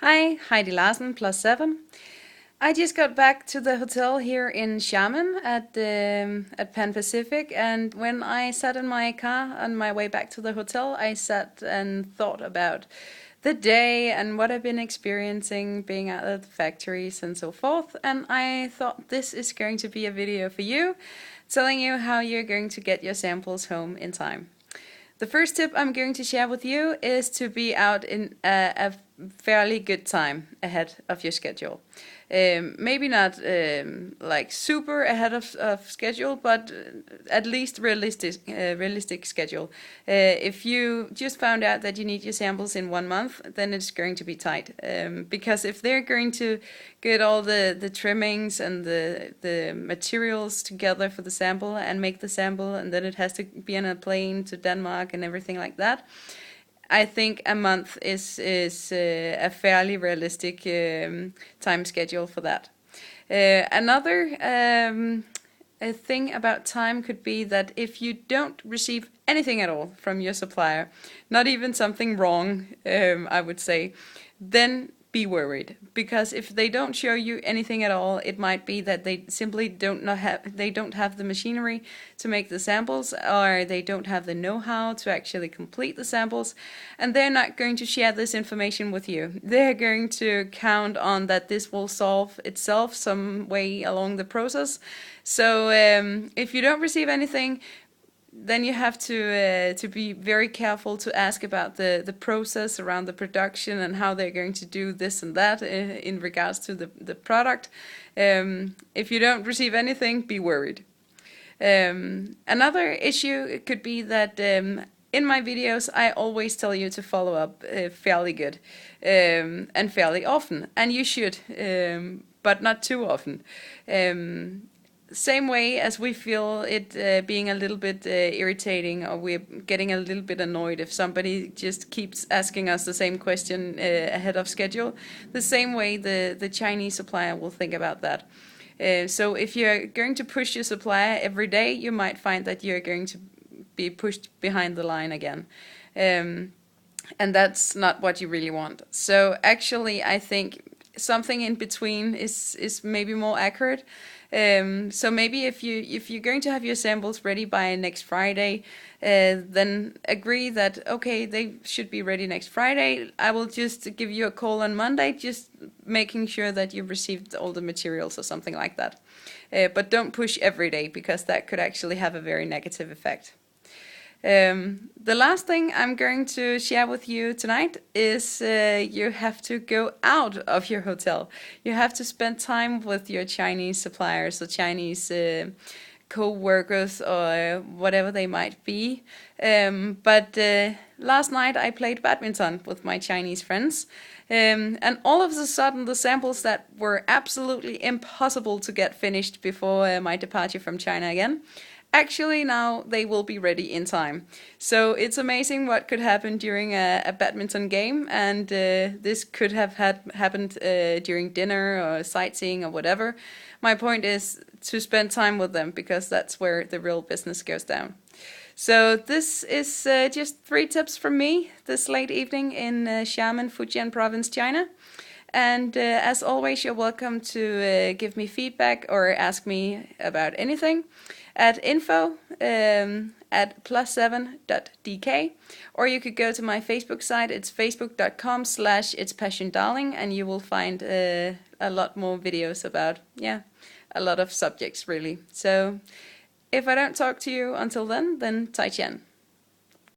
Hi, Heidi Larsen, +7. I just got back to the hotel here in Xiamen at Pan Pacific, and when I sat in my car on my way back to the hotel, I sat and thought about the day and what I've been experiencing being out at the factories and so forth. And I thought this is going to be a video for you, telling you how you're going to get your samples home in time. The first tip I'm going to share with you is to be out in a fairly good time ahead of your schedule. Maybe not like super ahead of schedule, but at least realistic schedule. If you just found out that you need your samples in 1 month, then it's going to be tight. Because if they're going to get all the trimmings and the materials together for the sample and make the sample, and then it has to be on a plane to Denmark and everything like that, I think a month is a fairly realistic time schedule for that. Another a thing about time could be that if you don't receive anything at all from your supplier, not even something wrong, I would say, then be worried, because if they don't show you anything at all, it might be that they simply don't have the machinery to make the samples, or they don't have the know-how to actually complete the samples, and they're not going to share this information with you. They're going to count on that this will solve itself some way along the process. So if you don't receive anything, then you have to be very careful to ask about the process around the production and how they're going to do this and that in regards to the product. If you don't receive anything, be worried. Another issue could be that in my videos I always tell you to follow up fairly good and fairly often, and you should, but not too often. Same way as we feel it being a little bit irritating, or we're getting a little bit annoyed if somebody just keeps asking us the same question ahead of schedule, the same way the Chinese supplier will think about that. So if you're going to push your supplier every day, you might find that you're going to be pushed behind the line again. And that's not what you really want. So actually, I think something in between is maybe more accurate. So maybe if you're going to have your samples ready by next Friday, then agree that okay, they should be ready next Friday. I will just give you a call on Monday, just making sure that you've received all the materials or something like that. But don't push every day, because that could actually have a very negative effect. The last thing I'm going to share with you tonight is you have to go out of your hotel. You have to spend time with your Chinese suppliers or Chinese co-workers or whatever they might be. But last night I played badminton with my Chinese friends. And all of a sudden the samples that were absolutely impossible to get finished before my departure from China again, actually now they will be ready in time. So it's amazing what could happen during a badminton game, and this could have happened during dinner or sightseeing or whatever. My point is to spend time with them, because that's where the real business goes down. So this is just 3 tips from me this late evening in Xiamen, Fujian province, China. And as always, you're welcome to give me feedback or ask me about anything at info at +7.dk, or you could go to my Facebook site. It's facebook.com/itspassiondarling, and you will find a lot more videos about, a lot of subjects really. So if I don't talk to you until then Tai Qian.